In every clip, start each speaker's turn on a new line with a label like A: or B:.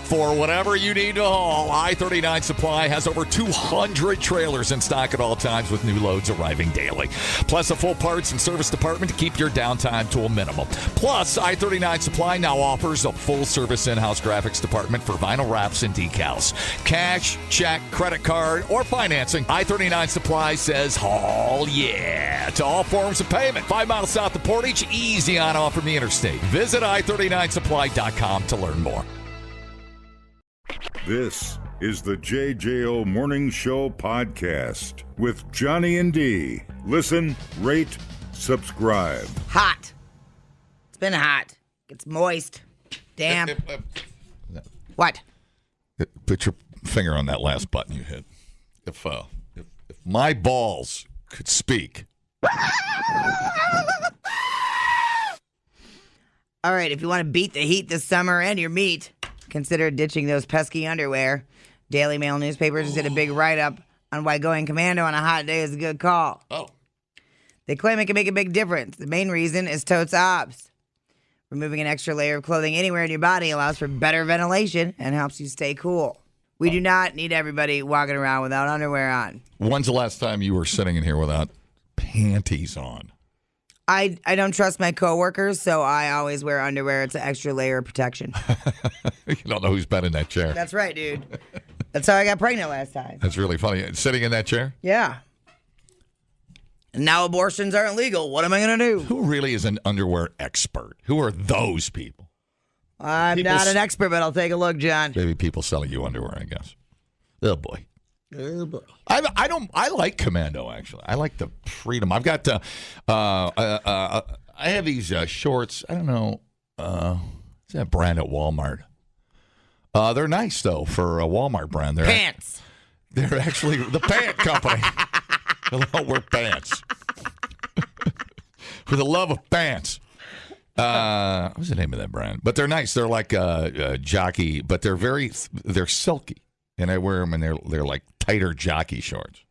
A: For whatever you need to haul, I-39 Supply has over 200 trailers in stock at all times with new loads arriving daily. Plus a full parts and service department to keep your downtime to a minimum. Plus, I-39 Supply now offers a full-service in-house graphics department for vinyl wraps and decals. Cash, check, credit card, or financing, I-39 Supply says, haul yeah, to all forms of payment. 5 miles south of Portage, easy on off from the interstate. Visit i39supply.com to learn more.
B: This is the JJO Morning Show podcast with Johnny and D. Listen, rate, subscribe.
C: Hot. It's been hot. It's moist. Damn. What?
A: Put your finger on that last button you hit. If my balls could speak.
C: All right, if you want to beat the heat this summer and your meat, consider ditching those pesky underwear. Daily Mail newspapers did a big write-up on why going commando on a hot day is a good call.
A: Oh.
C: They claim it can make a big difference. The main reason is totes obs. Removing an extra layer of clothing anywhere in your body allows for better ventilation and helps you stay cool. We do not need everybody walking around without underwear on.
A: When's the last time you were sitting in here without panties on?
C: I don't trust my coworkers, so I always wear underwear. It's an extra layer of protection.
A: You don't know who's been in that chair.
C: That's right, dude. That's how I got pregnant last time.
A: That's really funny. Sitting in that chair?
C: Yeah. And now abortions aren't legal. What am I going to do?
A: Who really is an underwear expert? Who are those people?
C: I'm not an expert, but I'll take a look, John.
A: Maybe people selling you underwear, I guess. Oh, boy.
C: Oh, boy.
A: I like commando, actually. I like the freedom. I've got I have these shorts. I don't know. What's that brand at Walmart? They're nice though for a Walmart brand. They're
C: Pants.
A: They're actually the pant company. They don't wear pants. For the love of pants. What's the name of that brand? But they're nice. They're like jockey, but they're silky. And I wear them, and they're like tighter jockey shorts.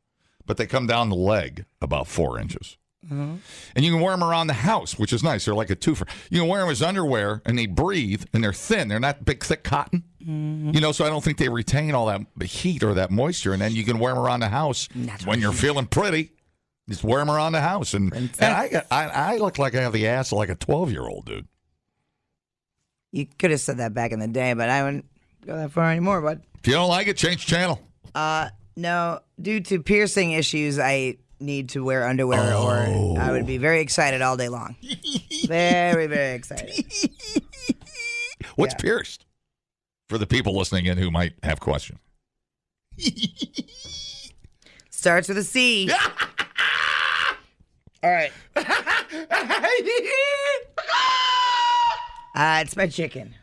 A: But they come down the leg about 4 inches. Mm-hmm. And you can wear them around the house, which is nice. They're like a twofer. You can wear them as underwear, and they breathe, and they're thin. They're not big, thick cotton. Mm-hmm. So I don't think they retain all that heat or that moisture. And then you can wear them around the house when you're feeling pretty. Just wear them around the house. And I look like I have the ass of like a 12-year-old, dude.
C: You could have said that back in the day, but I wouldn't go that far anymore, bud.
A: If you don't like it, change channel.
C: No. Due to piercing issues, I need to wear underwear, or I would be very excited all day long. Very, very excited.
A: What's pierced? For the people listening in who might have questions.
C: Starts with a C. All right. It's my chicken.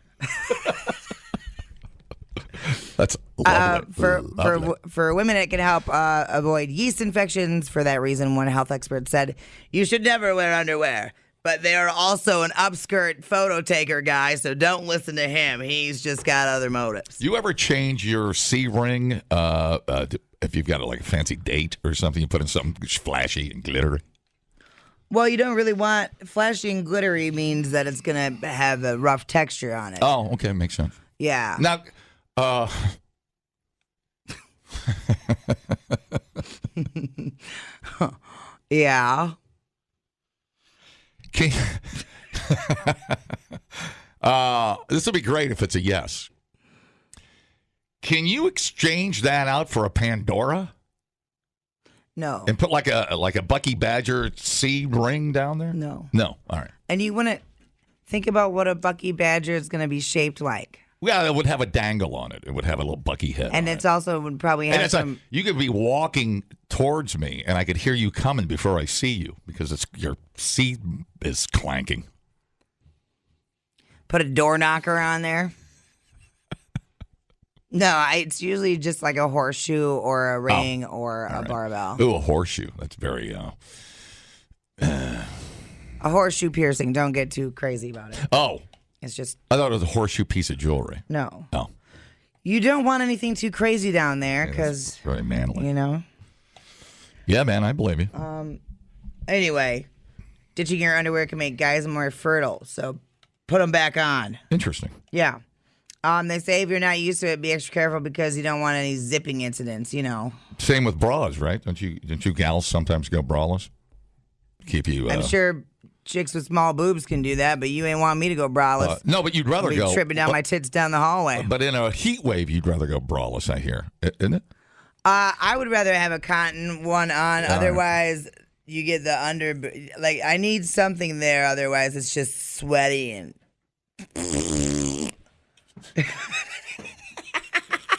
A: That's lovely.
C: For women, it can help avoid yeast infections. For that reason, one health expert said, you should never wear underwear. But they are also an upskirt photo taker guy, so don't listen to him. He's just got other motives.
A: You ever change your C ring if you've got like a fancy date or something? You put in something flashy and glittery?
C: Well, you don't really want flashy and glittery means that it's going to have a rough texture on it.
A: Oh, okay. Makes sense.
C: Yeah.
A: Now,
C: yeah.
A: This would be great if it's a yes. Can you exchange that out for a Pandora?
C: No.
A: And put like a Bucky Badger C ring down there?
C: No.
A: No. All right.
C: And you want to think about what a Bucky Badger is going to be shaped like.
A: Well, it would have a dangle on it. It would have a little Bucky head.
C: And it's also would probably have some.
A: You could be walking towards me, and I could hear you coming before I see you because your seat is clanking.
C: Put a door knocker on there. No, it's usually just like a horseshoe or a ring or a barbell.
A: Ooh, a horseshoe. That's very.
C: A horseshoe piercing. Don't get too crazy about it.
A: Oh.
C: It's just.
A: I thought it was a horseshoe piece of jewelry.
C: No.
A: Oh.
C: You don't want anything too crazy down there because.
A: Yeah, very manly.
C: You know?
A: Yeah, man, I believe you.
C: Anyway, ditching your underwear can make guys more fertile, so put them back on.
A: Interesting.
C: Yeah. They say if you're not used to it, be extra careful because you don't want any zipping incidents, you know.
A: Same with bras, right? Don't you gals sometimes go braless? Keep you.
C: I'm sure chicks with small boobs can do that, but you ain't want me to go braless.
A: No, but you'd rather
C: I'll be
A: go
C: tripping down my tits down the hallway.
A: But in a heat wave, you'd rather go braless, I hear, isn't it?
C: I would rather have a cotton one on. Otherwise, you get the under. Like, I need something there. Otherwise, it's just sweaty and.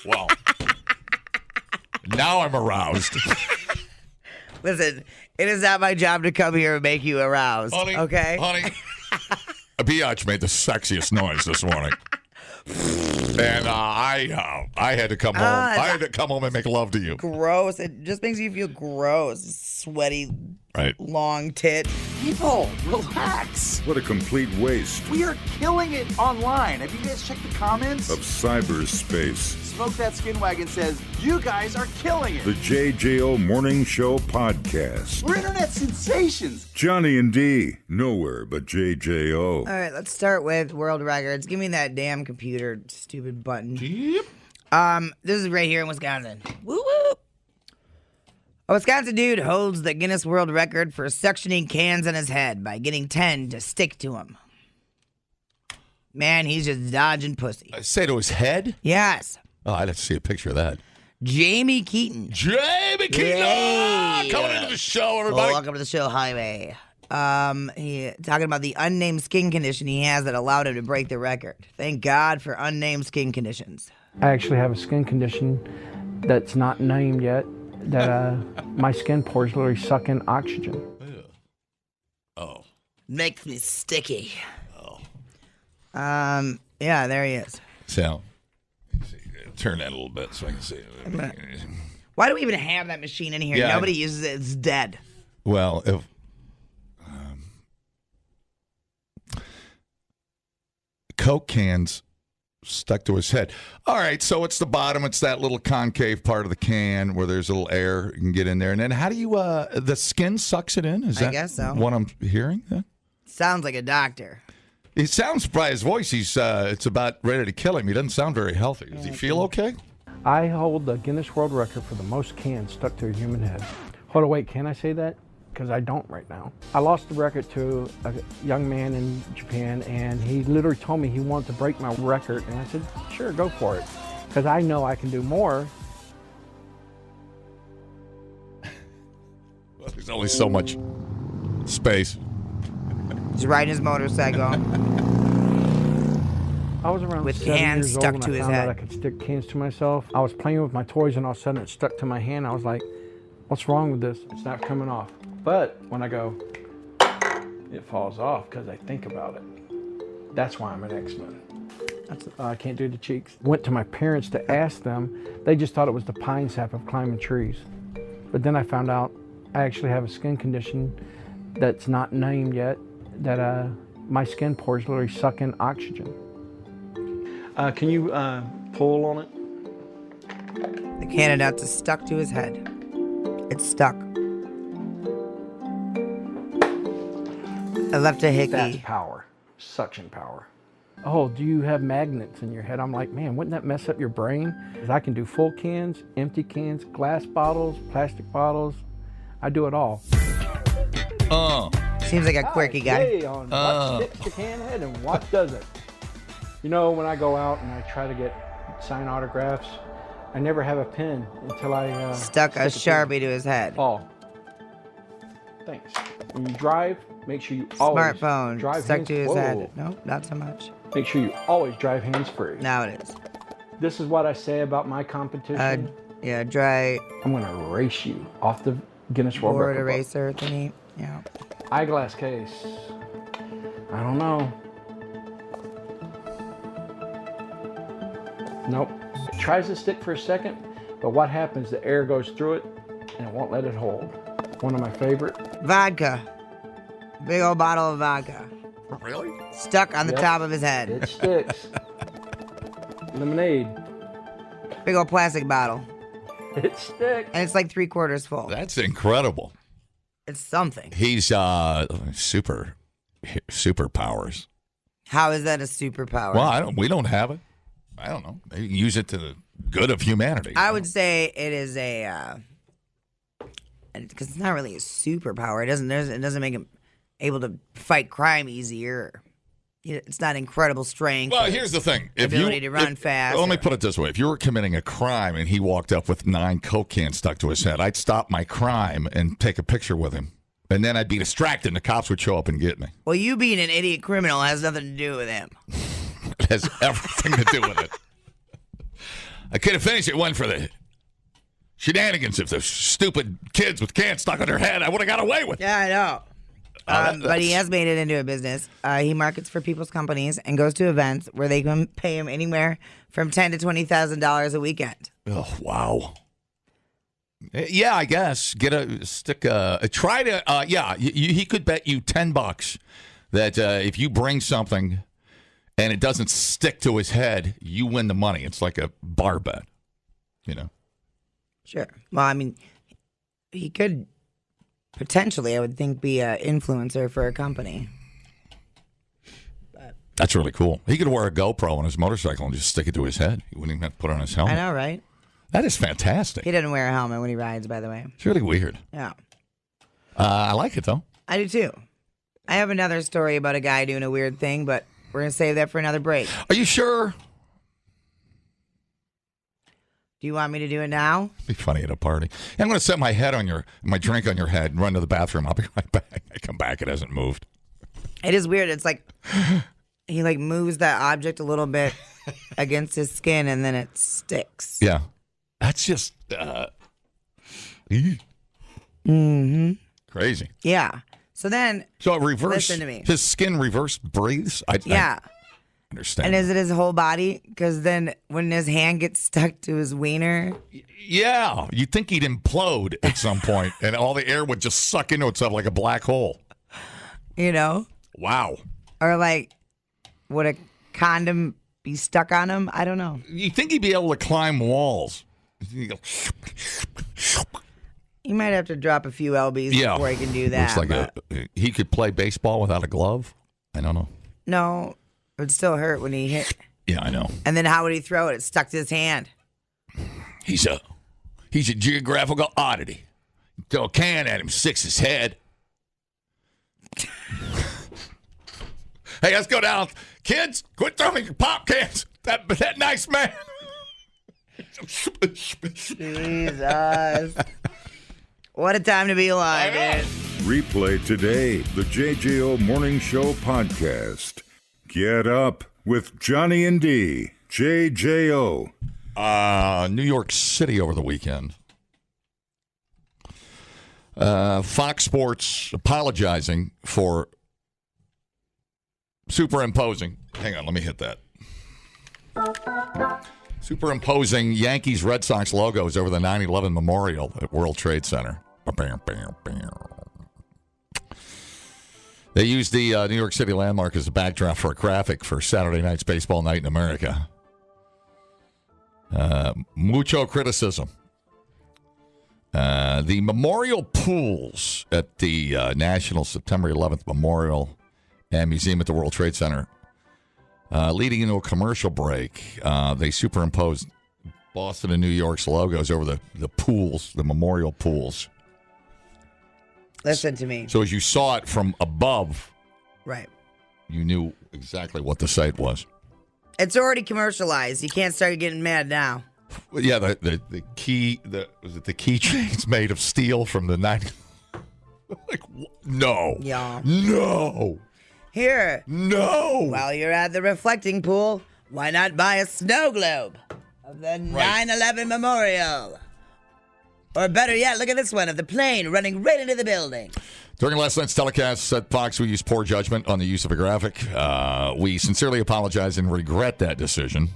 A: Well, now I'm aroused.
C: Listen, it is not my job to come here and make you aroused.
A: Honey,
C: okay?
A: Honey, a biatch made the sexiest noise this morning. And I had to come home. I had to come home and make love to you.
C: Gross. It just makes you feel gross. Sweaty, long tit.
D: People, relax.
B: What a complete waste
D: We are killing it online. Have you guys checked the comments?
B: of cyberspace.
D: Smoke That Skin Wagon says, you guys are killing it.
B: The JJO Morning Show Podcast.
D: We're internet sensations.
B: Johnny and D, nowhere but JJO.
C: All right, let's start with world records. Give me that damn computer, stupid button.
A: Yep.
C: This is right here in Wisconsin. Woo woo. A Wisconsin dude holds the Guinness World Record for suctioning cans on his head by getting 10 to stick to him. Man, he's just dodging pussy.
A: Say to his head?
C: Yes.
A: Oh, I'd have to see a picture of that.
C: Jamie Keaton.
A: Jamie Keaton!
C: Yay.
A: Coming into the show, everybody.
C: Welcome to the show, Highway. He talking about the unnamed skin condition he has that allowed him to break the record. Thank God for unnamed skin conditions.
E: I actually have a skin condition that's not named yet, that my skin pores literally suck in oxygen.
A: Oh.
C: Makes me sticky.
A: Oh.
C: Yeah, there he is.
A: So, let's see, turn that a little bit so I can see it.
C: Why do we even have that machine in here?
A: Yeah,
C: Nobody uses it. It's dead.
A: Well, if Coke cans stuck to his head. All right, so it's the bottom. It's that little concave part of the can where there's a little air you can get in there. And then how do you, the skin sucks it in? Is
C: I
A: that
C: guess so.
A: what I'm hearing? Then?
C: Sounds like a doctor.
A: It sounds by his voice, it's about ready to kill him. He doesn't sound very healthy. Does he feel okay?
E: I hold the Guinness World Record for the most cans stuck to a human head. Hold on, wait, can I say that? Because I don't right now. I lost the record to a young man in Japan, and he literally told me he wanted to break my record, and I said, sure, go for it, because I know I can do more.
A: Well, there's only so much space.
C: He's riding his motorcycle.
E: I was around
C: With
E: 7
C: cans
E: years
C: stuck
E: old
C: to
E: when I
C: his
E: found
C: head.
E: out I could stick cans to myself. I was playing with my toys, and all of a sudden it stuck to my hand. I was like, what's wrong with this? It's not coming off. But when I go, it falls off because I think about it. That's why I'm an X-Men. I can't do the cheeks. Went to my parents to ask them. They just thought it was the pine sap of climbing trees. But then I found out I actually have a skin condition that's not named yet, that my skin pores literally suck in oxygen. Can you pull on it?
C: The can of nuts is stuck to his head. It's stuck. I left a
E: That's
C: hickey.
E: power, suction power. Oh, do you have magnets in your head? I'm like, man, wouldn't that mess up your brain? 'Cause I can do full cans, empty cans, glass bottles, plastic bottles. I do it all.
C: Seems like a quirky guy.
E: Hey, on what sticks to can head and what doesn't. You know, when I go out and I try to get signed autographs, I never have a pen until I
C: Stuck a Sharpie to his head.
E: Oh. Thanks. When you drive, make sure you always
C: Smartphone
E: drive
C: stuck
E: hands.
C: to his
E: Whoa.
C: head. Nope, not so much.
E: Make sure you always drive hands free.
C: Now it is.
E: This is what I say about my competition.
C: Yeah, dry
E: I'm gonna erase you off the Guinness World
C: board
E: Record book.
C: eraser thingy. Yeah.
E: Eyeglass case. I don't know. Nope. It tries to stick for a second, but what happens? The air goes through it, and it won't let it hold. One of my favorite.
C: Vodka. Big old bottle of vodka.
A: Really?
C: Stuck on the
E: Yep.
C: top of his head.
E: It sticks. Lemonade.
C: Big old plastic bottle.
E: It sticks.
C: And it's like 3/4 full.
A: That's incredible.
C: It's something.
A: He's superpowers.
C: How is that a superpower?
A: Well, we don't have it. I don't know. They use it to the good of humanity.
C: I would say it is because it's not really a superpower. It doesn't make him able to fight crime easier. It's not incredible strength.
A: Well, here's the thing.
C: Ability to run fast.
A: Let me put it this way. If you were committing a crime and he walked up with 9 Coke cans stuck to his head, I'd stop my crime and take a picture with him. And then I'd be distracted and the cops would show up and get me.
C: Well, you being an idiot criminal has nothing to do with him.
A: It has everything to do with it. I could have finished it, one for the shenanigans. If the stupid kids with cans stuck on their head, I would have got away with it.
C: Yeah, I know. But he has made it into a business. He markets for people's companies and goes to events where they can pay him anywhere from $10,000 to $20,000 a weekend.
A: Oh, wow. Yeah, I guess. He could bet you $10 that if you bring something and it doesn't stick to his head, you win the money. It's like a bar bet,
C: Sure. Well, I mean, he could potentially, I would think, be an influencer for a company. But
A: that's really cool. He could wear a GoPro on his motorcycle and just stick it to his head. He wouldn't even have to put it on his helmet.
C: I know, right?
A: That is fantastic.
C: He doesn't wear a helmet when he rides, by the way.
A: It's really weird.
C: Yeah.
A: I like it, though.
C: I do, too. I have another story about a guy doing a weird thing, but we're going to save that for another break.
A: Are you sure?
C: Do you want me to do it now?
A: It'd be funny at a party. I'm going to set my drink on your head and run to the bathroom. I'll be right back. I come back. It hasn't moved.
C: It is weird. It's like he moves that object a little bit against his skin and then it sticks.
A: Yeah. That's just crazy.
C: Yeah. So then
A: it reverse.
C: Listen to me.
A: His skin reverse breathes.
C: Yeah.
A: I understand.
C: And is it his whole body? Because then when his hand gets stuck to his wiener.
A: Yeah. You'd think he'd implode at some point and all the air would just suck into itself like a black hole. Wow.
C: Or would a condom be stuck on him? I don't know.
A: You think he'd be able to climb walls?
C: He might have to drop a few lbs before he can do that.
A: Looks like he could play baseball without a glove. I don't know.
C: No, it would still hurt when he hit.
A: Yeah, I know.
C: And then how would he throw it? It stuck to his hand.
A: He's a geographical oddity. Throw a can at him, sticks his head. Hey, let's go down. Kids, quit throwing your pop cans. That nice man.
C: Jesus. What a time to be alive, dude.
B: Replay today the JJO Morning Show podcast. Get up with Johnny and D. JJO.
A: New York City over the weekend. Fox Sports apologizing for superimposing. Hang on, let me hit that. Superimposing Yankees Red Sox logos over the 9/11 memorial at World Trade Center. They used the New York City landmark as a backdrop for a graphic for Saturday night's baseball night in America. Mucho criticism. The memorial pools at the National September 11th Memorial and Museum at the World Trade Center, leading into a commercial break, they superimposed Boston and New York's logos over the pools, the memorial pools.
C: Listen to me.
A: So as you saw it from above,
C: Right.
A: you knew exactly what the site was.
C: It's already commercialized. You can't start getting mad now.
A: Yeah, the keychains made of steel from the 90s? No.
C: Yeah.
A: No.
C: Here.
A: No.
C: While you're at the reflecting pool, why not buy a snow globe of the 9/11 memorial? Or better yet, look at this one of the plane running right into the building.
A: During last night's telecast, said Fox, we used poor judgment on the use of a graphic. We sincerely apologize and regret that decision.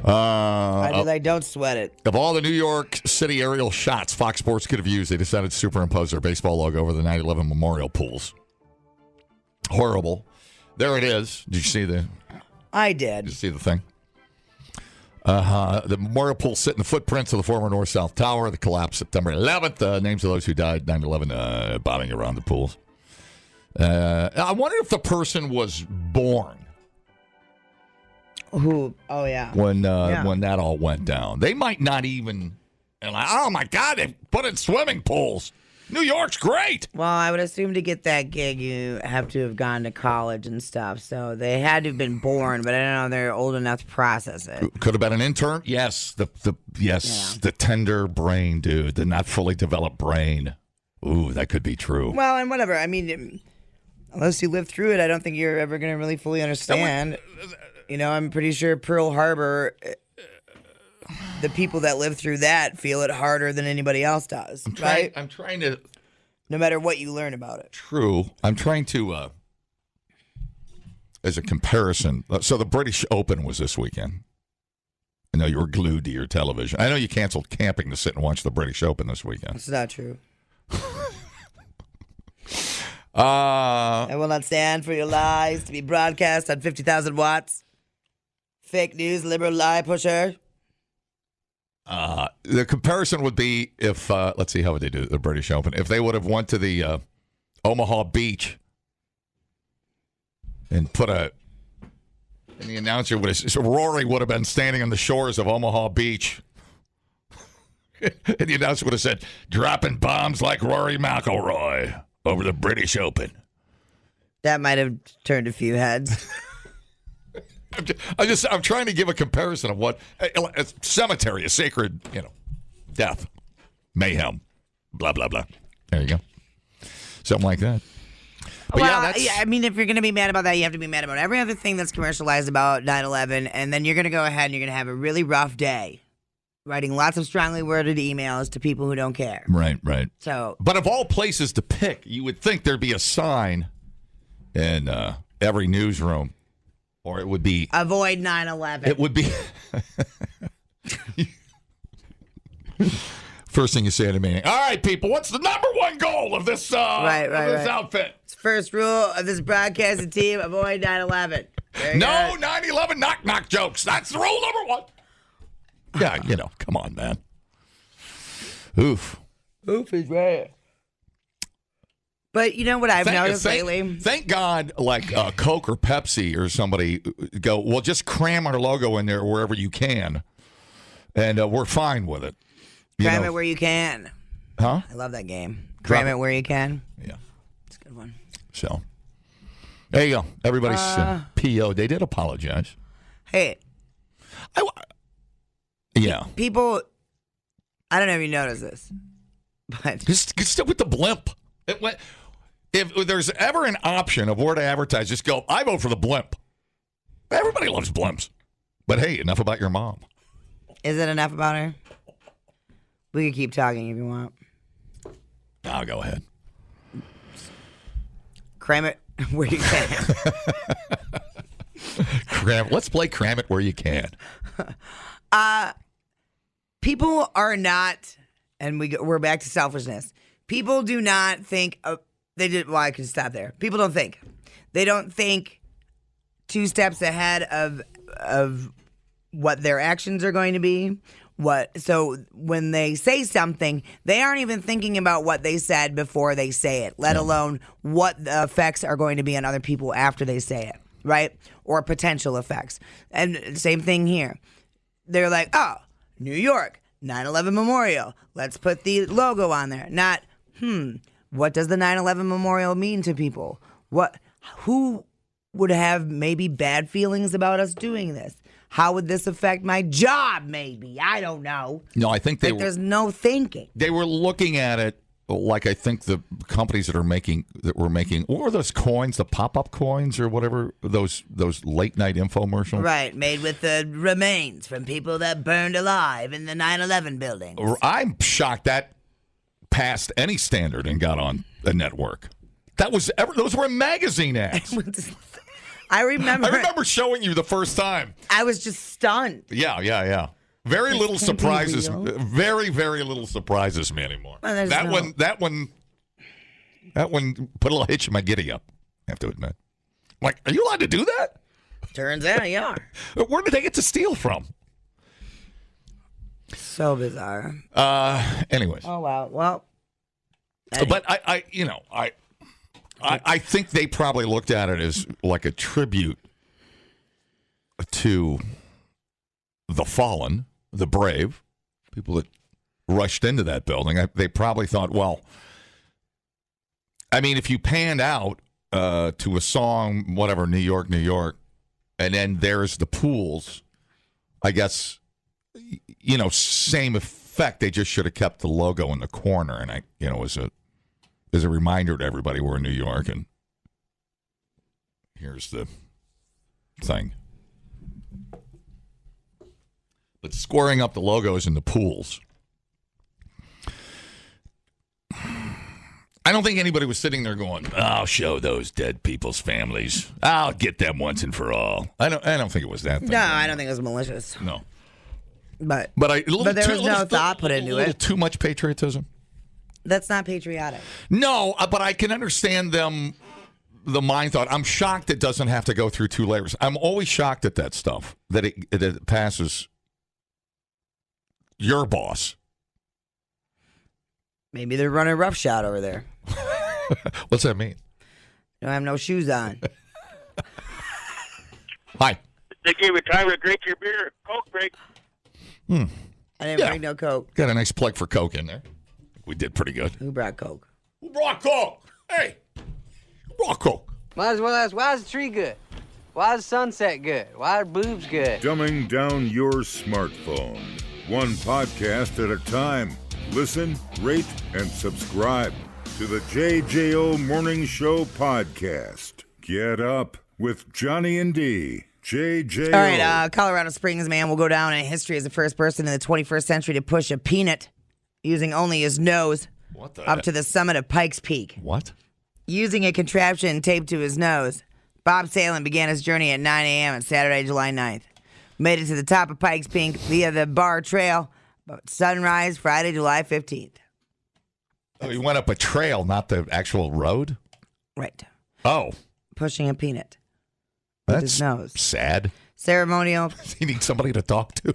C: Don't sweat it.
A: Of all the New York City aerial shots Fox Sports could have used, they decided to superimpose their baseball logo over the 9/11 memorial pools. Horrible. There it is. Did you see
C: I did.
A: Did you see the thing? The memorial pools sit in the footprints of the former North-South Tower. The collapse September 11th. Names of those who died 9/11 bobbing around the pools. I wonder if the person was born
C: Who? Oh, yeah.
A: when that all went down. They might not even. And like, oh my God, they put in swimming pools. New York's great.
C: Well, I would assume to get that gig, you have to have gone to college and stuff. So they had to have been born, but I don't know if they're old enough to process it.
A: Could have been an intern. Yes, the tender brain, dude, the not fully developed brain. Ooh, that could be true.
C: Well, and whatever. I mean, unless you live through it, I don't think you're ever going to really fully understand. I'm pretty sure Pearl Harbor, the people that live through that feel it harder than anybody else does, right?
A: I'm trying to...
C: No matter what you learn about it.
A: True. I'm trying to, as a comparison, so the British Open was this weekend. I know you were glued to your television. I know you canceled camping to sit and watch the British Open this weekend.
C: It's not true. I will not stand for your lies to be broadcast on 50,000 watts. Fake news, liberal lie pusher.
A: The comparison would be if, let's see, how would they do the British Open? If they would have went to the Omaha Beach and and the announcer would have, Rory would have been standing on the shores of Omaha Beach. And the announcer would have said, dropping bombs like Rory McIlroy over the British Open.
C: That might have turned a few heads.
A: I'm trying to give a comparison of what a cemetery, a sacred, death, mayhem, blah blah blah. There you go, something like that. But
C: I mean, if you're going to be mad about that, you have to be mad about every other thing that's commercialized about 9/11, and then you're going to go ahead and you're going to have a really rough day, writing lots of strongly worded emails to people who don't care.
A: Right.
C: So,
A: but of all places to pick, you would think there'd be a sign in every newsroom. Or it would be...
C: Avoid 9/11.
A: It would be... First thing you say at a meeting. All right, people, what's the number one goal of this, this outfit?
C: First rule of this broadcasting team, avoid 9/11.
A: No 9/11 knock-knock jokes. That's the rule number one. Yeah, come on, man. Oof.
C: Oof is right. But you know what I've noticed lately?
A: Thank God, like Coke or Pepsi or somebody go, well, just cram our logo in there wherever you can, and we're fine with it.
C: Cram it where you can.
A: Huh?
C: I love that game. Cram it where you can.
A: Yeah.
C: It's a good one.
A: So, there you go. Everybody's PO. They did apologize.
C: Hey.
A: Yeah.
C: People, I don't know if you noticed this, but...
A: Just stick with the blimp. If there's ever an option of where to advertise, just go, I vote for the blimp. Everybody loves blimps. But hey, enough about your mom.
C: Is it enough about her? We can keep talking if you want.
A: I'll go ahead.
C: Cram it where you can.
A: Let's play Cram It Where You Can.
C: People are not, and we're back to selfishness. People do not think, well, I can stop there. People don't think. They don't think 2 steps ahead of what their actions are going to be. So when they say something, they aren't even thinking about what they said before they say it, let alone what the effects are going to be on other people after they say it, right? Or potential effects. And same thing here. They're like, oh, New York, 9/11 Memorial. Let's put the logo on there. Not, what does the 9/11 Memorial mean to people? Who would have maybe bad feelings about us doing this? How would this affect my job, maybe? I don't know.
A: No, I think
C: there's no thinking.
A: They were looking at it like I think the companies that were making, what were those coins, the pop-up coins or whatever, those late-night infomercials?
C: Right, made with the remains from people that burned alive in the 9/11 buildings.
A: I'm shocked that passed any standard and got on a network. Those were magazine ads.
C: I remember
A: showing you the first time.
C: I was just stunned.
A: Yeah. Very little surprises. Very, very little surprises me anymore.
C: Well,
A: that one put a little hitch in my giddy up, I have to admit. Like, are you allowed to do that?
C: Turns out you are.
A: Where did they get to steal from?
C: So bizarre.
A: Anyways.
C: Oh, wow. Well.
A: But I think they probably looked at it as like a tribute to the fallen, the brave, people that rushed into that building. They probably thought, well, I mean, if you panned out to a song, whatever, New York, New York, and then there's the pools, I guess, you know, same effect. They just should have kept the logo in the corner, and as a reminder to everybody, we're in New York, and here's the thing. But squaring up the logos in the pools. I don't think anybody was sitting there going, "I'll show those dead people's families. I'll get them once and for all." I don't think it was that thing.
C: No, I don't think it was malicious.
A: No.
C: But
A: there was
C: no thought put into it.
A: Too much patriotism.
C: That's not patriotic.
A: No, but I can understand them. The mind thought. I'm shocked it doesn't have to go through 2 layers. I'm always shocked at that stuff that it passes your boss.
C: Maybe they're running roughshod over there.
A: What's that mean?
C: You don't have no shoes on.
A: Hi.
F: They gave you time to drink your beer. Coke break.
C: I didn't bring no Coke.
A: Got a nice plug for Coke in there. We did pretty good.
C: Who brought Coke?
A: Who brought Coke? Hey, who brought Coke?
G: Might as well ask, why is the tree good? Why is sunset good? Why are boobs good?
B: Dumbing down your smartphone. One podcast at a time. Listen, rate, and subscribe to the JJO Morning Show podcast. Get up with Johnny and D. JJO.
C: All right, Colorado Springs man will go down in history as the first person in the 21st century to push a peanut using only his nose up to the summit of Pike's Peak.
A: What?
C: Using a contraption taped to his nose, Bob Salem began his journey at 9 a.m. on Saturday, July 9th. Made it to the top of Pike's Peak via the Bar Trail about sunrise Friday, July 15th.
A: Oh, he went up a trail, not the actual road?
C: Right.
A: Oh.
C: Pushing a peanut with
A: That's
C: his nose.
A: sad.
C: Ceremonial.
A: He needs somebody to talk to.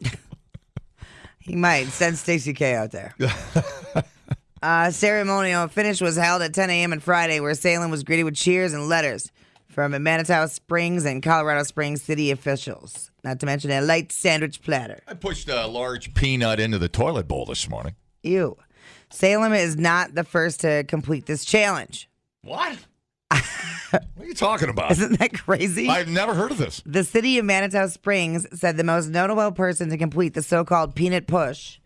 C: He might. Send Stacey K out there. Ceremonial finish was held at 10 a.m. on Friday, where Salem was greeted with cheers and letters from Manitou Springs and Colorado Springs city officials, not to mention a light sandwich platter.
A: I pushed a large peanut into the toilet bowl this morning.
C: Ew. Salem is not the first to complete this challenge.
A: What? What are you talking about?
C: Isn't that crazy?
A: I've never heard of this.
C: The city of Manitou Springs said the most notable person to complete the so-called peanut push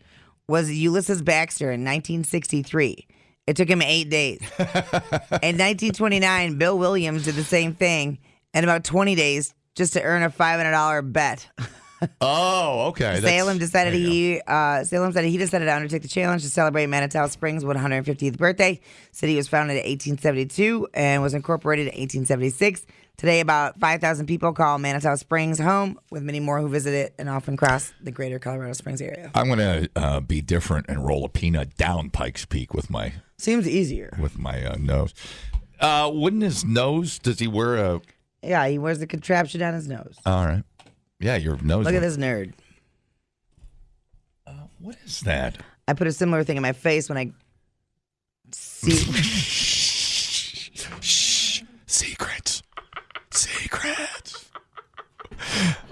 C: was Ulysses Baxter in 1963. It took him 8 days. In 1929, Bill Williams did the same thing in about 20 days just to earn a $500 bet.
A: Oh, okay.
C: Salem said he decided to undertake the challenge to celebrate Manitou Springs' 150th birthday. City was founded in 1872 and was incorporated in 1876. Today, about 5,000 people call Manitou Springs home, with many more who visit it and often cross the greater Colorado Springs area.
A: I'm going to be different and roll a peanut down Pike's Peak with my
C: Seems easier.
A: with my nose. Wouldn't his nose? Does he wear a?
C: Yeah, he wears the contraption on his nose.
A: All right. Yeah, your nose.
C: Look at this nerd.
A: What is that?
C: I put a similar thing in my face when I see.
A: Shh. Secrets.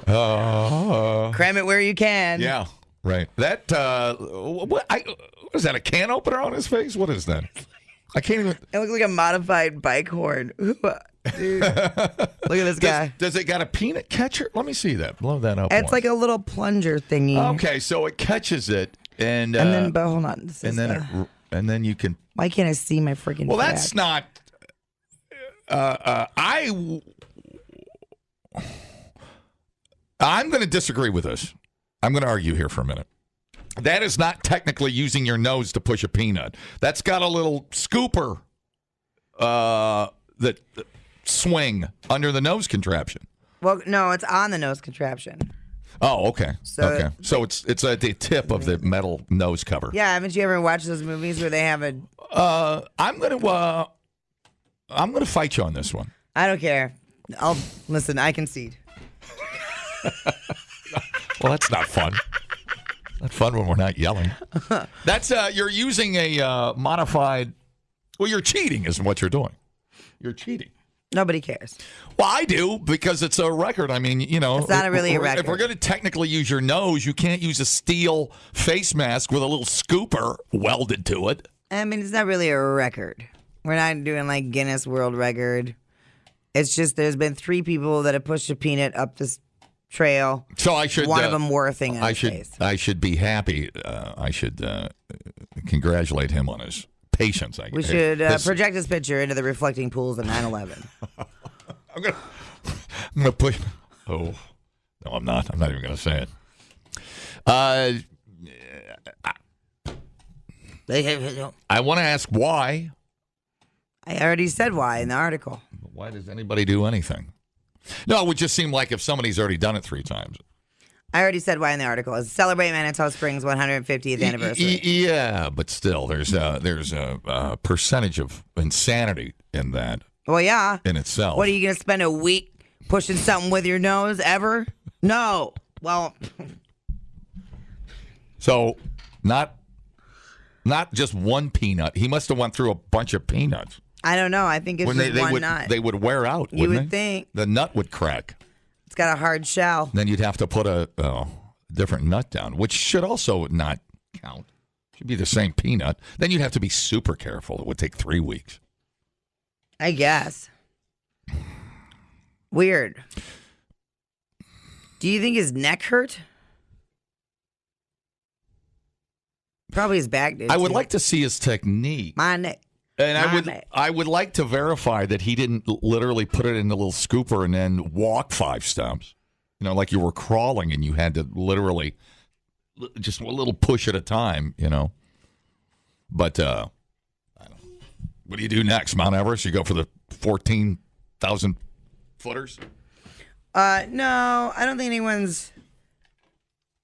C: Cram it where you can.
A: Yeah. Right. That. What is that? A can opener on his face? What is that? I can't even.
C: It looks like a modified bike horn. Dude. Look at this guy.
A: Does it got a peanut catcher? Let me see that. Blow that up.
C: It's like a little plunger thingy.
A: Okay, so it catches it, and
C: then, but hold on.
A: And then you can.
C: Why can't I see my freaking?
A: Well, that's not. I'm going to disagree with this. I'm going to argue here for a minute. That is not technically using your nose to push a peanut. That's got a little scooper that swing under the nose contraption.
C: Well, no, it's on the nose contraption.
A: Oh, okay. So it's at the tip of the metal nose cover.
C: Yeah, haven't you ever watched those movies where they have a?
A: I'm gonna fight you on this one.
C: I don't care. I'll listen. I concede.
A: Well, that's not fun. Not fun when we're not yelling. That's you're using a modified. Well, you're cheating, is what you're doing. You're cheating.
C: Nobody cares.
A: Well, I do because it's a record. I mean,
C: It's not really a record.
A: If we're going to technically use your nose, you can't use a steel face mask with a little scooper welded to it.
C: I mean, it's not really a record. We're not doing like Guinness World Record. It's just there's been 3 people that have pushed a peanut up this trail.
A: So I should.
C: One of them wore a thing on his face.
A: I should be happy. I should congratulate him on his patience.
C: We should project his picture into the reflecting pools of 9/11.
A: I'm gonna push. Oh no, I'm not. I'm not even gonna say it. I want to ask why.
C: I already said why in the article.
A: Why does anybody do anything? No, it would just seem like if somebody's already done it 3 times.
C: I already said why in the article. It's celebrate Manitou Springs 150th anniversary.
A: Yeah, but still, there's a percentage of insanity in that.
C: Well, yeah.
A: In itself.
C: What are you going to spend a week pushing something with your nose ever? No. Well.
A: So, not just one peanut. He must have went through a bunch of peanuts.
C: I don't know. I think it's just one nut.
A: They would wear out,
C: you
A: wouldn't
C: would
A: they?
C: think.
A: The nut would crack.
C: It's got a hard shell.
A: Then you'd have to put a different nut down, which should also not count. Should be the same peanut. Then you'd have to be super careful. It would take 3 weeks.
C: I guess. Weird. Do you think his neck hurt? Probably his back did.
A: I would like to see his technique.
C: My neck.
A: And I would like to verify that he didn't literally put it in the little scooper and then walk 5 steps. Like you were crawling and you had to literally just a little push at a time, But I don't know. What do you do next? Mount Everest? You go for the 14,000 footers?
C: No, I don't think anyone's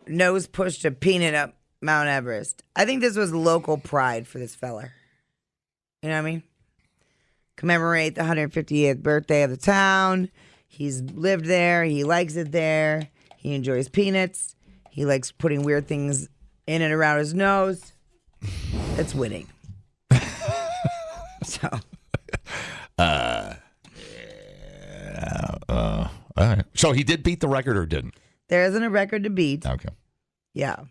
C: nose pushed a peanut up Mount Everest. I think this was local pride for this fella. You know what I mean? Commemorate the 150th birthday of the town. He's lived there. He likes it there. He enjoys peanuts. He likes putting weird things in and around his nose. It's winning. So.
A: All right. So he did beat the record or didn't?
C: There isn't a record to beat.
A: Okay.
C: Yeah.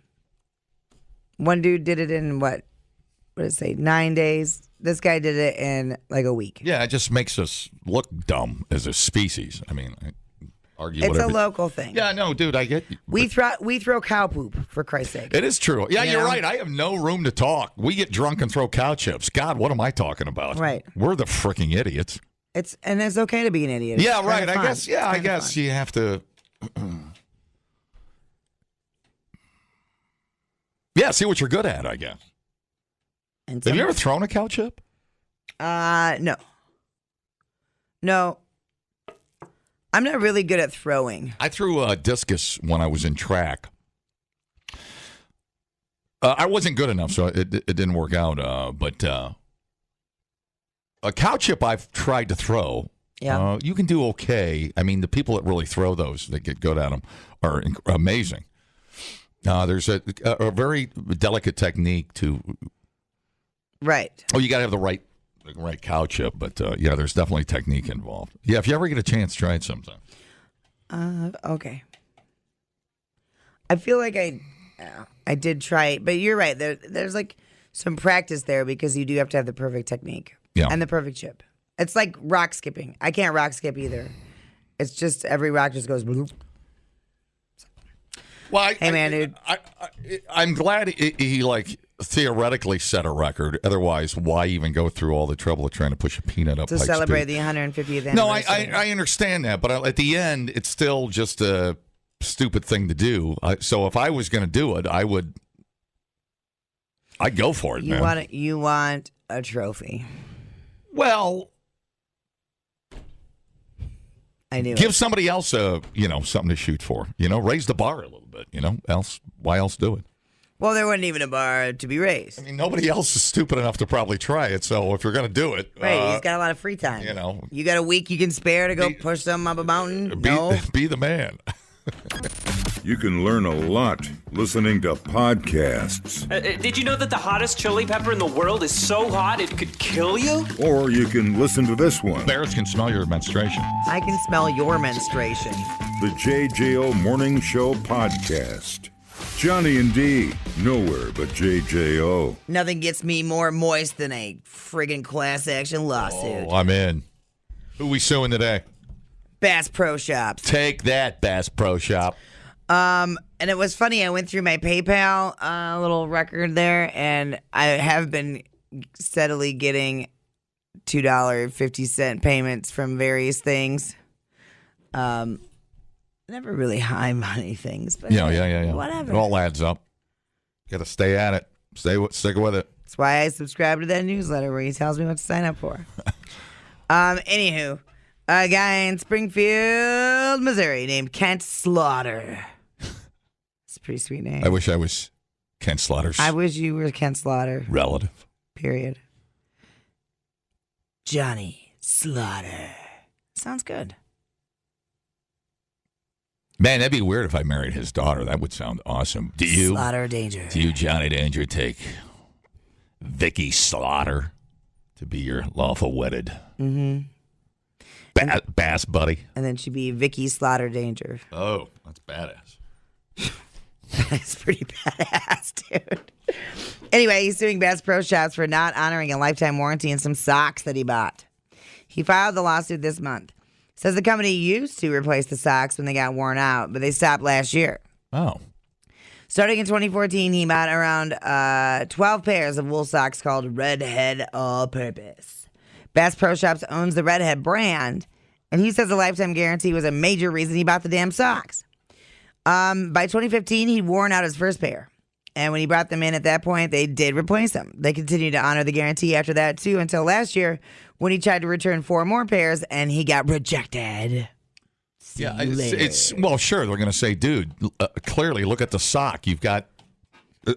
C: One dude did it in what did it say? 9 days. This guy did it in like a week.
A: Yeah, it just makes us look dumb as a species. I mean, argue
C: it's
A: whatever.
C: a local thing.
A: Yeah, no, dude, I get you.
C: We throw cow poop, for Christ's sake.
A: It is true. Yeah, you're right. I have no room to talk. We get drunk and throw cow chips. God, what am I talking about?
C: Right.
A: We're the freaking idiots.
C: It's okay to be an idiot.
A: Yeah, right. I guess. Yeah, I guess you have to. Yeah, see what you're good at, I guess. Have you ever thrown a cow chip?
C: No. No. I'm not really good at throwing.
A: I threw a discus when I was in track. I wasn't good enough, so it didn't work out. But a cow chip I've tried to throw.
C: Yeah.
A: You can do okay. I mean, the people that really throw those, that get good at them, are amazing. There's a very delicate technique to.
C: Right.
A: Oh, you got to have the right cow chip, but yeah, there's definitely technique involved. Yeah, if you ever get a chance, try it sometime.
C: Okay. I feel like I did try it, but you're right. There's like some practice there because you do have to have the perfect technique and the perfect chip. It's like rock skipping. I can't rock skip either. It's just every rock just goes bloop.
A: Well,
C: hey man, dude.
A: I'm glad he like theoretically set a record. Otherwise, why even go through all the trouble of trying to push a peanut up
C: to
A: Pike's
C: celebrate
A: Peak?
C: the 150th anniversary?
A: No, I understand that, but at the end, it's still just a stupid thing to do. So if I was going to do it, I'd go for it.
C: You want a trophy?
A: Well,
C: I knew.
A: Give somebody else something to shoot for. Raise the bar a little bit. Why else do it?
C: Well, there wasn't even a bar to be raised.
A: I mean, nobody else is stupid enough to probably try it. So if you're going to do it,
C: right? He's got a lot of free time. You got a week you can spare to go push something up a mountain.
A: Be the man.
B: You can learn a lot listening to podcasts.
H: Did you know that the hottest chili pepper in the world is so hot it could kill you?
B: Or you can listen to this one.
A: Bears can smell your menstruation.
C: I can smell your menstruation.
B: The JJO Morning Show Podcast. Johnny and D, nowhere but JJO.
C: Nothing gets me more moist than a friggin' class action lawsuit.
A: Oh, I'm in. Who we suing today?
C: Bass Pro Shops.
A: Take that, Bass Pro Shop.
C: And it was funny. I went through my PayPal little record there, and I have been steadily getting $2.50 payments from various things. Never really high money things, but
A: Yeah.
C: whatever.
A: It all adds up. Got to stay at it. Stick with it.
C: That's why I subscribe to that newsletter where he tells me what to sign up for. Anywho, a guy in Springfield, Missouri named Kent Slaughter. It's a pretty sweet name.
A: I wish I was Ken Slaughter's
C: I wish you were Kent Slaughter.
A: relative.
C: Period. Johnny Slaughter. Sounds good.
A: Man, that'd be weird if I married his daughter. That would sound awesome. Do you,
C: Slaughter Danger.
A: do you, Johnny Danger, take Vicky Slaughter to be your lawful wedded bass buddy?
C: And then she'd be Vicky Slaughter Danger.
A: Oh, that's badass.
C: That's pretty badass, dude. Anyway, he's suing Bass Pro Shops for not honoring a lifetime warranty on some socks that he bought. He filed the lawsuit this month. Says the company used to replace the socks when they got worn out, but they stopped last year.
A: Oh.
C: Starting in 2014, he bought around 12 pairs of wool socks called Redhead All Purpose. Bass Pro Shops owns the Redhead brand, and he says the lifetime guarantee was a major reason he bought the damn socks. By 2015, he'd worn out his first pair. And when he brought them in at that point, they did replace them. They continued to honor the guarantee after that, too, until last year when he tried to return 4 more pairs and he got rejected.
A: Yeah, it's well, sure. They're going to say, dude, clearly look at the sock. You've got,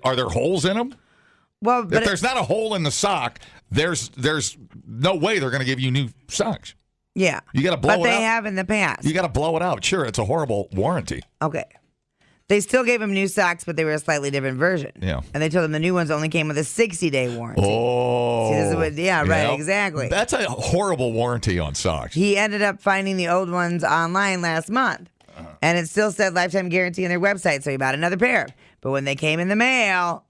A: are there holes in them?
C: Well, but
A: if there's not a hole in the sock, there's no way they're going to give you new socks.
C: Yeah.
A: You got to blow it out.
C: But they have in the past.
A: You got to blow it out. Sure, it's a horrible warranty.
C: Okay. They still gave him new socks, but they were a slightly different version.
A: Yeah.
C: And they told him the new ones only came with a 60-day warranty.
A: Oh.
C: See, this is what, right, exactly.
A: That's a horrible warranty on socks.
C: He ended up finding the old ones online last month. And it still said lifetime guarantee on their website, so he bought another pair. But when they came in the mail,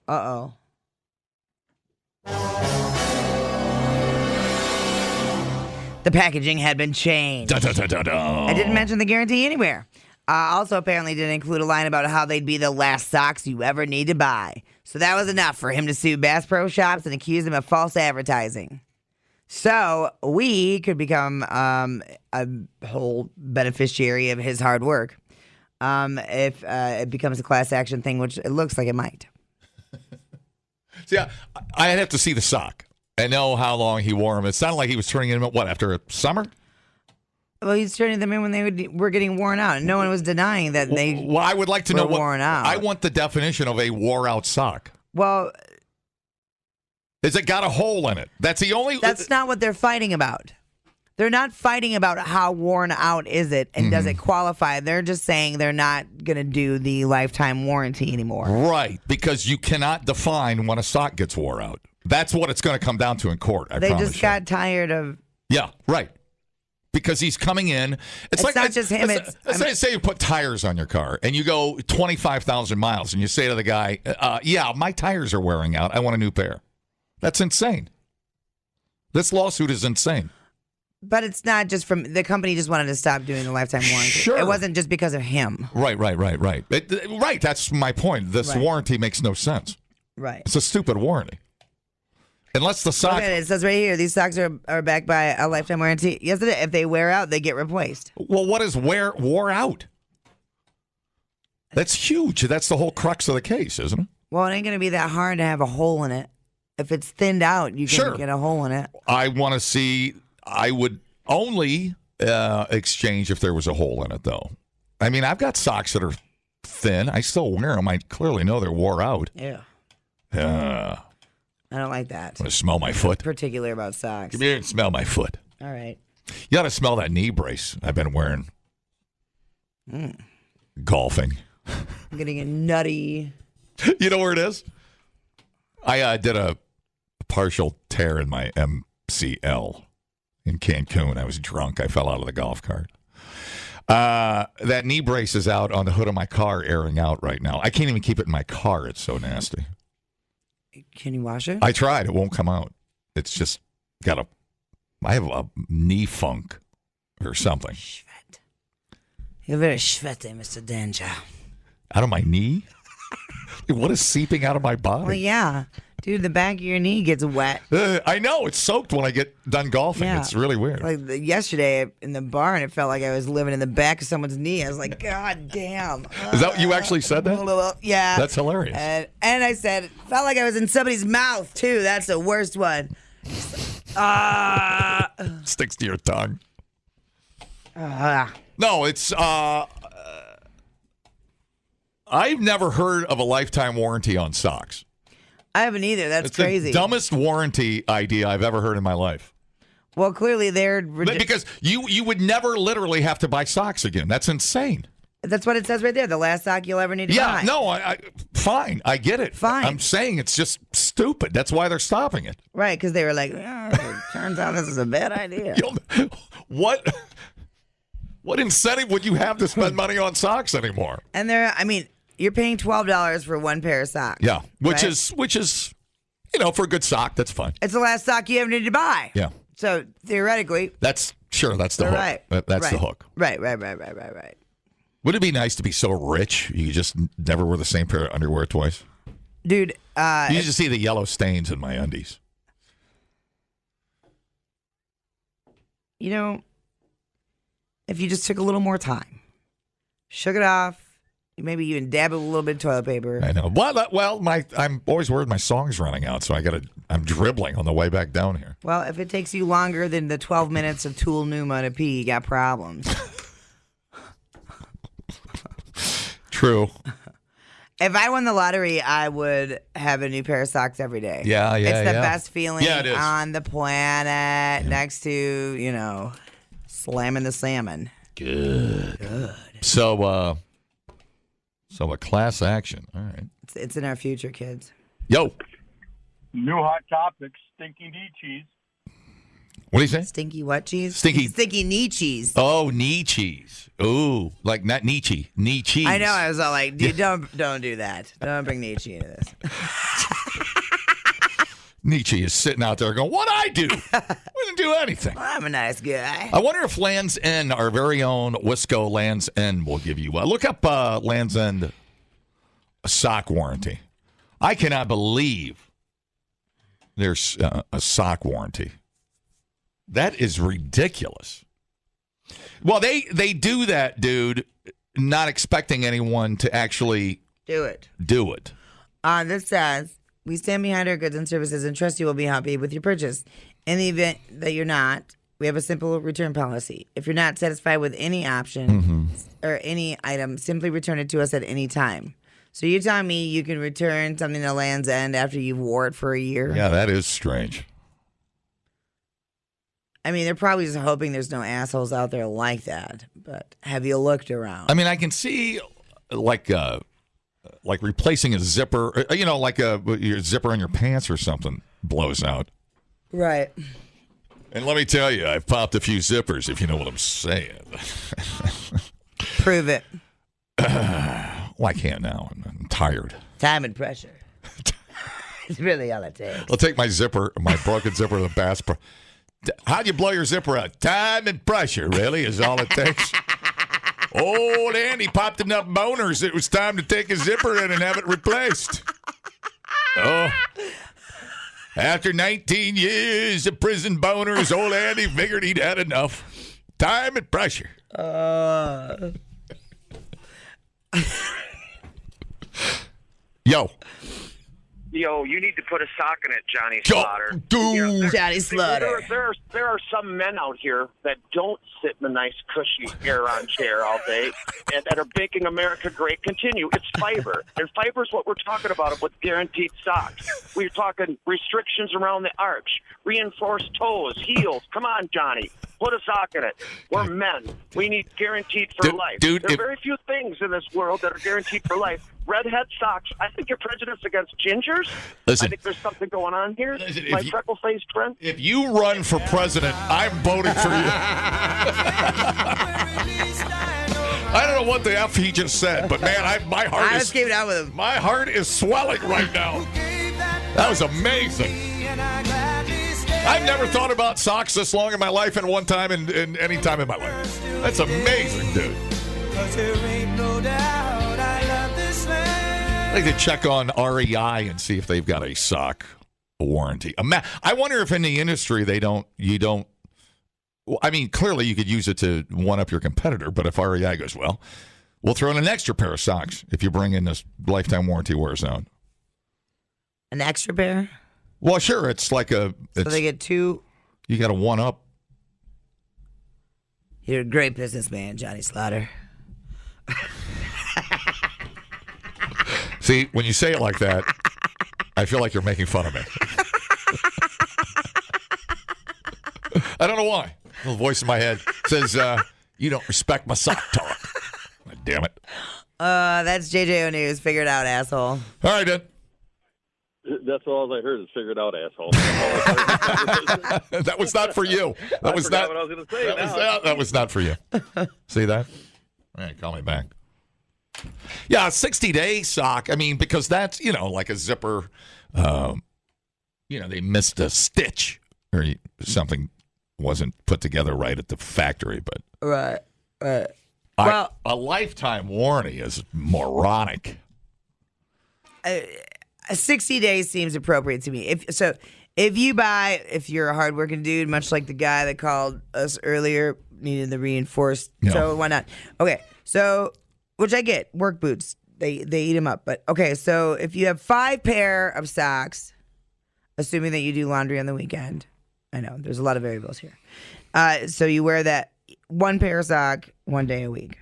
C: the packaging had been changed. I didn't mention the guarantee anywhere. Also, apparently didn't include a line about how they'd be the last socks you ever need to buy. So that was enough for him to sue Bass Pro Shops and accuse them of false advertising. So we could become a whole beneficiary of his hard work if it becomes a class action thing, which it looks like it might.
A: See, I'd have to see the sock and know how long he wore them. It sounded like he was turning them in, after a summer?
C: Well, he's turning them in when they were getting worn out. No one was denying that they
A: Well, I would like to know
C: were worn out.
A: I want the definition of a wore-out sock.
C: Well,
A: Has it got a hole in it? That's the only...
C: that's not what they're fighting about. They're not fighting about how worn out is it and does it qualify. They're just saying they're not going to do the lifetime warranty anymore.
A: Right, because you cannot define when a sock gets wore out. That's what it's going to come down to in court, I
C: They
A: promise
C: just
A: you.
C: got tired of...
A: Yeah, right. Because he's coming in.
C: It's not just him,
A: Let's say you put tires on your car and you go 25,000 miles and you say to the guy, yeah, my tires are wearing out. I want a new pair. That's insane. This lawsuit is insane.
C: But it's not just from... The company just wanted to stop doing the lifetime warranty.
A: Sure.
C: It wasn't just because of him.
A: Right. Right, that's my point. This
C: Right.
A: warranty makes no sense.
C: Right.
A: It's a stupid warranty. Unless the sock...
C: Look at it. It says right here, these socks are backed by a lifetime warranty. Yes, it is. If they wear out, they get replaced.
A: Well, what is wore out? That's huge. That's the whole crux of the case, isn't it?
C: Well, it ain't going to be that hard to have a hole in it. If it's thinned out, you can get a hole in it.
A: I want to see... I would only exchange if there was a hole in it, though. I mean, I've got socks that are thin. I still wear them. I clearly know they're wore out.
C: Yeah.
A: I
C: I don't like that.
A: want to smell my foot.
C: Particular about socks.
A: Come here and smell my foot.
C: All right.
A: You got to smell that knee brace I've been wearing. golfing.
C: I'm getting a nutty.
A: You know where it is? I did a partial tear in my MCL in Cancun. I was drunk. I fell out of the golf cart. That knee brace is out on the hood of my car, airing out right now. I can't even keep it in my car. It's so nasty.
C: Can you wash it?
A: I tried. It won't come out. It's just I have a knee funk or something.
C: Schwet. You're very schwete, Mr. Danger.
A: Out of my knee? What is seeping out of my body?
C: Well, yeah. Dude, the back of your knee gets wet.
A: I know. It's soaked when I get done golfing.
C: Yeah.
A: It's really weird.
C: Like yesterday in the bar, and it felt like I was living in the back of someone's knee. I was like, God damn.
A: Is that what you actually said that?
C: Yeah.
A: That's hilarious.
C: And I said, it felt like I was in somebody's mouth, too. That's the worst one.
A: Sticks to your tongue. No, it's... I've never heard of a lifetime warranty on socks.
C: I haven't either. That's
A: it's
C: crazy.
A: The dumbest warranty idea I've ever heard in my life.
C: Well, clearly they're...
A: Because you would never literally have to buy socks again. That's insane.
C: That's what it says right there. The last sock you'll ever need to buy.
A: Yeah, no, I fine. I get it.
C: Fine.
A: I'm saying it's just stupid. That's why they're stopping it.
C: Right, because they were like, it turns out this is a bad idea.
A: What incentive would you have to spend money on socks anymore?
C: And you're paying $12 for one pair of socks.
A: Yeah, which
C: right?
A: is, for a good sock, that's fine.
C: It's the last sock you ever need to buy.
A: Yeah.
C: So theoretically,
A: that's the hook.
C: Right.
A: That's the hook.
C: Right.
A: Would it be nice to be so rich you just never wear the same pair of underwear twice?
C: Dude,
A: you just see the yellow stains in my undies.
C: If you just took a little more time, shook it off, maybe even dab it with a little bit of toilet paper.
A: I know. Well, I'm always worried my song's running out, so I'm dribbling on the way back down here.
C: Well, if it takes you longer than the 12 minutes of Tool Numa to pee, you got problems.
A: True.
C: If I won the lottery, I would have a new pair of socks every day.
A: Yeah.
C: It's the best feeling
A: it is.
C: on the planet next to, slamming the salmon.
A: Good. So a class action. All right.
C: It's in our future, kids.
A: Yo.
F: New hot topic, stinky knee cheese.
A: What do you say?
C: Stinky what cheese?
A: Stinky
C: knee cheese.
A: Oh, knee cheese. Ooh, like not Nietzsche. Knee cheese.
C: I know. I was all like, dude, don't do that. Don't bring Nietzsche into this.
A: Nietzsche is sitting out there going, what'd I do? I didn't do anything.
C: Well, I'm a nice guy.
A: I wonder if Land's End, our very own Wisco Land's End, will give you look up Land's End sock warranty. I cannot believe there's a sock warranty. That is ridiculous. Well, they do that, dude, not expecting anyone to actually
C: do it. This says, we stand behind our goods and services and trust you will be happy with your purchase. In the event that you're not, we have a simple return policy. If you're not satisfied with any option or any item, simply return it to us at any time. So you're telling me you can return something to Land's End after you've wore it for a year?
A: Yeah, that is strange.
C: I mean, they're probably just hoping there's no assholes out there like that. But have you looked around?
A: I mean, I can see like replacing a zipper, like your zipper on your pants or something blows out.
C: Right.
A: And let me tell you, I've popped a few zippers, if you know what I'm saying.
C: Prove it.
A: Well, I can't now. I'm tired.
C: Time and pressure. It's really all it takes.
A: I'll take my broken zipper to the bass pro. How'd you blow your zipper out? Time and pressure, really, is all it takes. Old Andy popped enough boners, it was time to take his zipper in and have it replaced. Oh. After 19 years of prison boners, old Andy figured he'd had enough. Time and pressure. Yo.
F: Yo, you need to put a sock in it, Johnny Slaughter.
A: Dude.
C: Johnny Slaughter.
F: There are some men out here that don't sit in a nice, cushy air-on chair all day and that are baking America great. Continue. It's fiber. And fiber is what we're talking about with guaranteed socks. We're talking restrictions around the arch, reinforced toes, heels. Come on, Johnny. Put a sock in it. We're men. We need guaranteed for life.
A: Dude,
F: there are very few things in this world that are guaranteed for life. Redhead socks. I think you're prejudiced against gingers.
A: Listen,
F: I think there's something going on here.
A: Listen,
F: My freckle-faced friend.
A: If you run for president, I'm voting for you. I don't know what the F he just said, but man, my heart
C: I just came down with him.
A: My heart is swelling right now. That was amazing. I've never thought about socks this long in my life and one time in any time in my life. That's amazing, dude. I'd like to check on REI and see if they've got a sock warranty. I wonder if in the industry you don't. I mean, clearly you could use it to one up your competitor, but if REI goes, well, we'll throw in an extra pair of socks if you bring in this lifetime warranty wear zone.
C: An extra pair?
A: Well, sure. It's like so
C: they get two.
A: You got a one up.
C: You're a great businessman, Johnny Slaughter.
A: See, when you say it like that, I feel like you're making fun of me. I don't know why. A little voice in my head says, you don't respect my sock talk. Damn it.
C: That's JJO News. Figure it out, asshole.
A: All right, then.
I: That's all I heard is figure it out, asshole.
A: That was not for you. That was not
I: what I was going to say.
A: That was not for you. See that? All right, call me back. Yeah, 60-day sock. I mean, because that's, like a zipper. They missed a stitch or something wasn't put together right at the factory. But
C: Right.
A: Well, a lifetime warranty is moronic.
C: 60 days seems appropriate to me. If you're a hardworking dude, much like the guy that called us earlier, needed the reinforced toe, why not? Okay, so, which I get, work boots, they eat them up. But, okay, so if you have 5 pair of socks, assuming that you do laundry on the weekend, I know, there's a lot of variables here. So you wear that 1 pair of sock 1 day a week,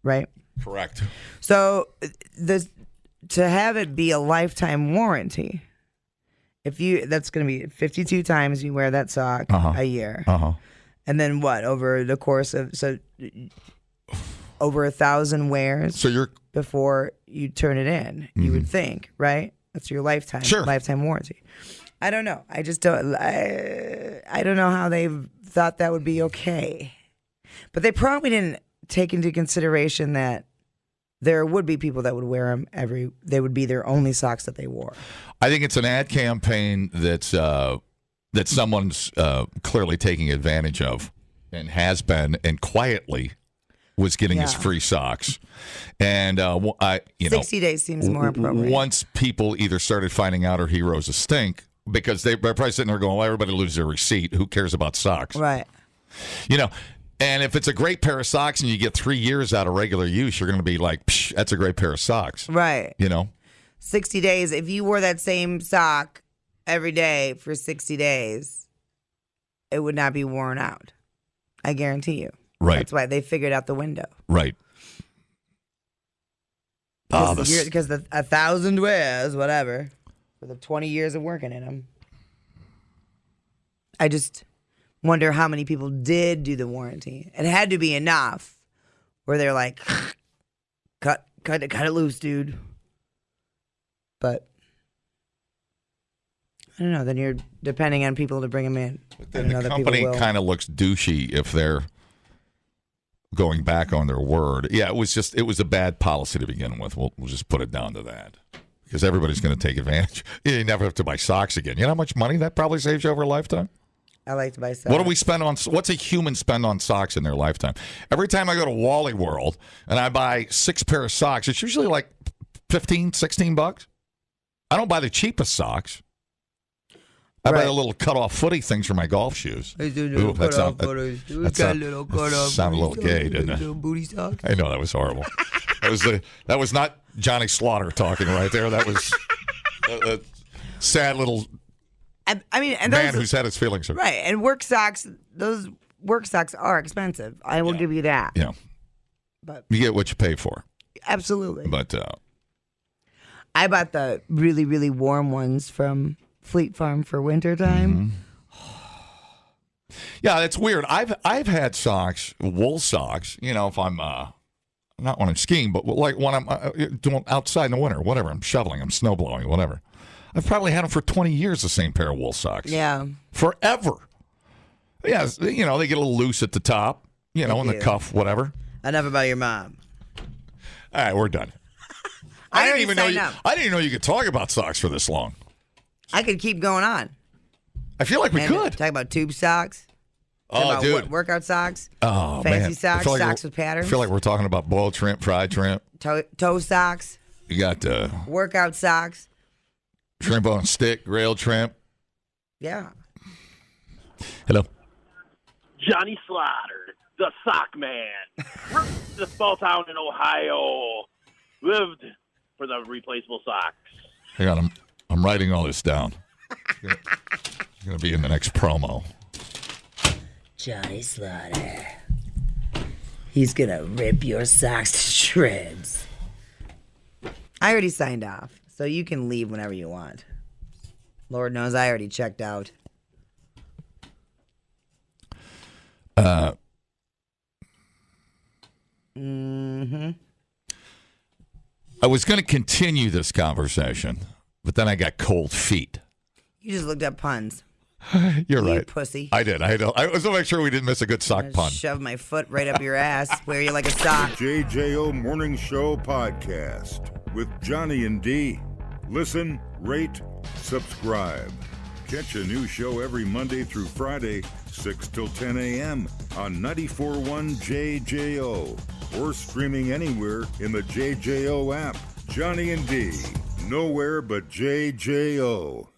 C: right?
A: Correct.
C: So to have it be a lifetime warranty, that's going to be 52 times you wear that sock a year. And then what? Over the course of over 1,000 wears before you turn it in, you would think, right? That's your lifetime warranty. I don't know. I just don't. I don't know how they thought that would be okay, but they probably didn't take into consideration that there would be people that would wear them they would be their only socks that they wore.
A: I think it's an ad campaign that someone's clearly taking advantage of and has been, and quietly was getting his free socks. And
C: 60 days seems more appropriate.
A: Once people either started finding out or he rose a stink, because they're probably sitting there going, well, everybody loses their receipt. Who cares about socks?
C: Right.
A: And if it's a great pair of socks and you get 3 years out of regular use, you're going to be like, psh, that's a great pair of socks.
C: Right. 60 days. If you wore that same sock every day for 60 days, it would not be worn out. I guarantee you.
A: Right.
C: That's why they figured out the window.
A: Right.
C: Because the 1,000 wears, whatever, for the 20 years of working in them. I just wonder how many people did do the warranty. It had to be enough where they're like, cut it loose, dude. But I don't know. Then you're depending on people to bring them in.
A: But then the company kind of looks douchey if they're going back on their word. Yeah, it was a bad policy to begin with. We'll just put it down to that. Because everybody's going to take advantage. You never have to buy socks again. You know how much money that probably saves you over a lifetime?
C: I like to buy socks.
A: What do we spend on? What's a human spend on socks in their lifetime? Every time I go to Wally World and I buy 6 pair of socks, it's usually like $15, $16. I don't buy the cheapest socks. I buy the little cut-off footy things for my golf shoes. Ooh, that sounded a little gay, didn't it?
C: Little booty socks.
A: I know, that was horrible. That was not Johnny Slaughter talking right there. That was a sad little man who's had his feelings hurt.
C: Right, and those work socks are expensive. I will give you that.
A: Yeah.
C: But
A: you get what you pay for.
C: Absolutely.
A: But
C: I bought the really, really warm ones from Fleet Farm for wintertime.
A: Yeah, that's weird. I've had socks, wool socks. If I'm not when I'm skiing, but like when I'm doing outside in the winter, whatever. I'm shoveling, I'm snow blowing, whatever. I've probably had them for 20 years. The same pair of wool socks.
C: Yeah.
A: Forever. Yeah, they get a little loose at the top, in the cuff, whatever.
C: Enough about your mom.
A: All right, we're done. I didn't even know you could talk about socks for this long.
C: I could keep going on.
A: I feel like we could.
C: Talk about tube socks.
A: Oh, dude.
C: Workout socks.
A: Oh,
C: fancy
A: man.
C: socks. Socks with patterns.
A: I feel like we're talking about boiled shrimp, fried shrimp.
C: Toe socks.
A: You got
C: workout socks.
A: Shrimp on a stick, grilled shrimp.
C: Yeah.
A: Hello.
I: Johnny Slaughter, the sock man. The small town in Ohio. Lived for the replaceable socks.
A: Hang on, I'm writing all this down. It's going to be in the next promo.
C: Johnny Slaughter. He's going to rip your socks to shreds. I already signed off, so you can leave whenever you want. Lord knows I already checked out.
A: I was going to continue this conversation, but then I got cold feet.
C: You just looked up puns.
A: You're right.
C: You pussy.
A: I did. I was to make sure we didn't miss a good sock pun.
C: Shove my foot right up your ass. Wear you like a sock.
B: The JJO Morning Show podcast with Johnny and D. Listen, rate, subscribe. Catch a new show every Monday through Friday, 6 till 10 a.m. on 94.1 JJO or streaming anywhere in the JJO app. Johnny and D, nowhere but JJO.